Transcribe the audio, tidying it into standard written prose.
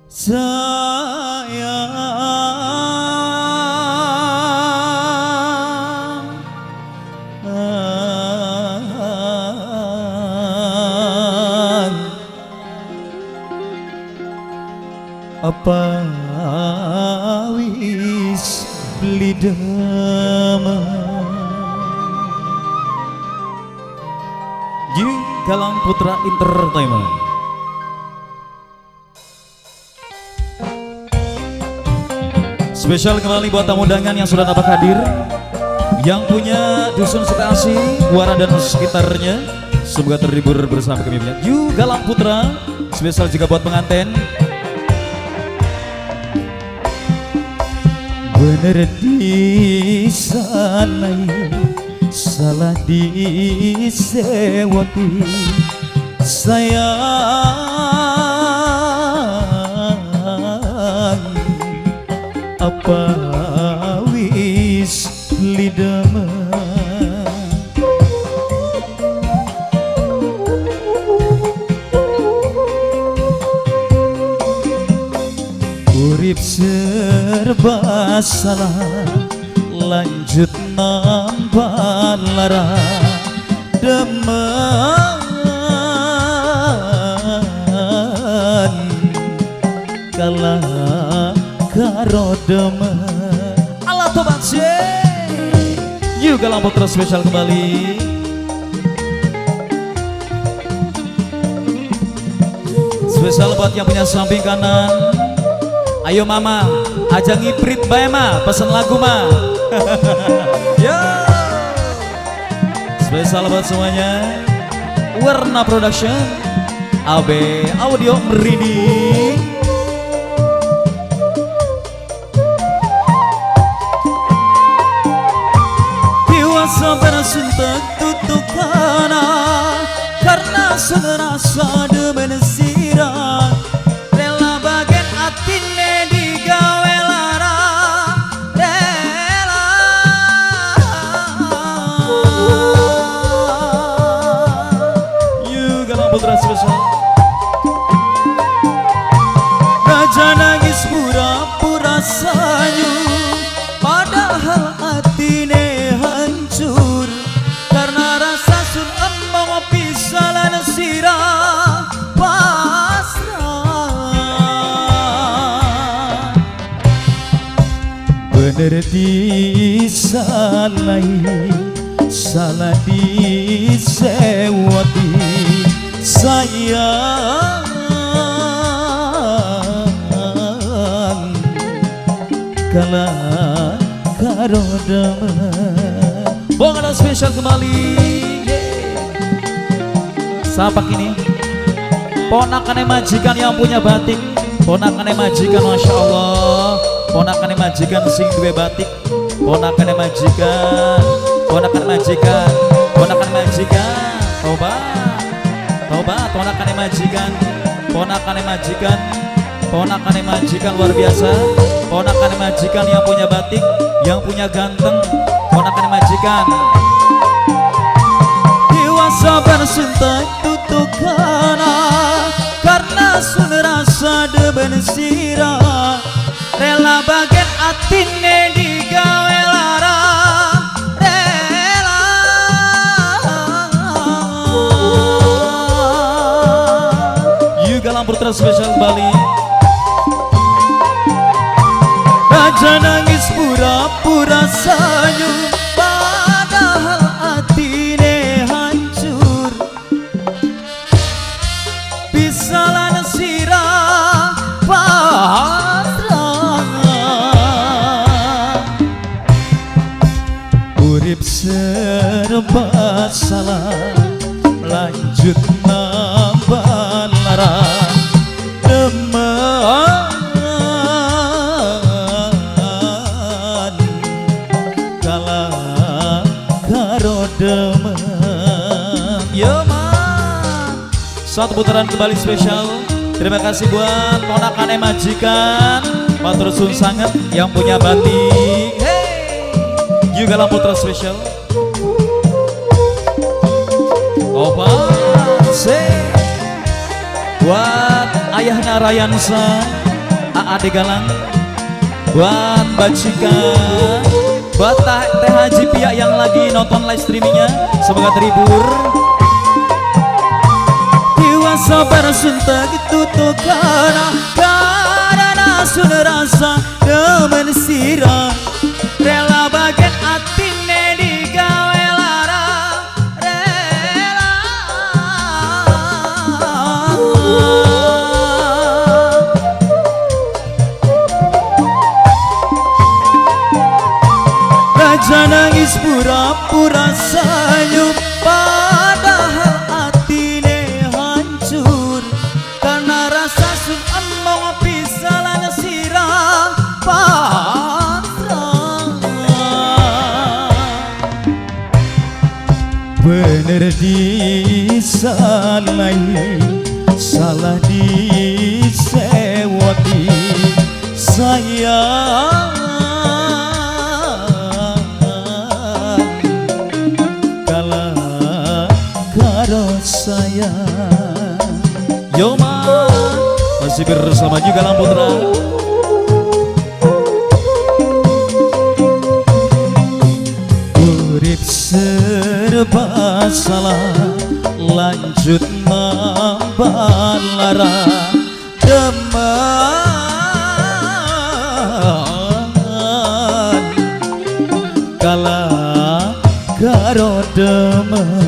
sayang apa wis beli Ji Galang Putra Entertainment. Spesial kembali buat tamu undangan yang sudah dapat hadir, yang punya dusun Sukasih, Muara dan sekitarnya. Semoga terhibur bersama kami. Yu Galang Putra. Spesial juga buat pengantin. Bener di sana salah di sewati sayang apa wis lidama urip serba salah lanjut nambah lara demen kalah karo demen Allah tobat sih. Yuk Galang Putra spesial kembali. Spesial buat yang punya samping kanan. Ayo mama, ajang ngiprit bae ma, pesen lagu ma. Yo. Spesial buat semuanya. Warna Production, AB Audio Meridi. Tiwasa bersinta tutukana karena serasa demen sirah. Rela bagian atine digawe lara. Rela Yuk Galang Putra spesial. Raja nangis pura-pura senyum, padahal atine hancur karena rasa sun emang pisalan sirah pasrah. Bener disalai salah disewati sayang kalah karo demen. Bong ada spesial kembali. Siapa kini? Ponakannya majikan yang punya batik. Ponakannya majikan, masya Allah. Ponakannya majikan sing duwe batik. Ponakannya majikan. Ponakan majikan. Ponakan majikan. Tobat. Tobat. Ponakannya majikan. Ponakannya majikan. Ponakannya majikan luar biasa. Ponakannya majikan yang punya batik, yang punya ganteng. Ponakannya majikan. Dewasa bersinta tutukana karena sun rasa demen sirah. Rela bagian atine digawe lara. Rela Yuk Galang Putra spesial Bali. Raja nangis pura-pura senyum, padahal atine hancur. Pisalan sirah pasrah. Urip serba salah lanjut nambah lara demen demen. Yo man, satu putaran kembali spesial. Terima kasih buat ponakannya majikan, matur suwun sangat yang punya batik. Hey, Yuk Galang Putra spesial. Opa, buat ayahnya Rayansa, Ade Galang, buat Mbak Cika, buat Teh Haji Pia yang lagi nonton live streamingnya, semoga terhibur. Sabar sunta gitu tuh karena sudah rasa demen sirah rela bagian atine digawe lara rela raja nangis pura-pura senyum padahal karena rasa sun emong pisalan sirah pasrah. Bener disalai, salah disewati sayang kalah karo sayang. Yoma masih bersama juga Galang Putra. Urip serba salah, lanjut nambah lara demen kalah karo demen.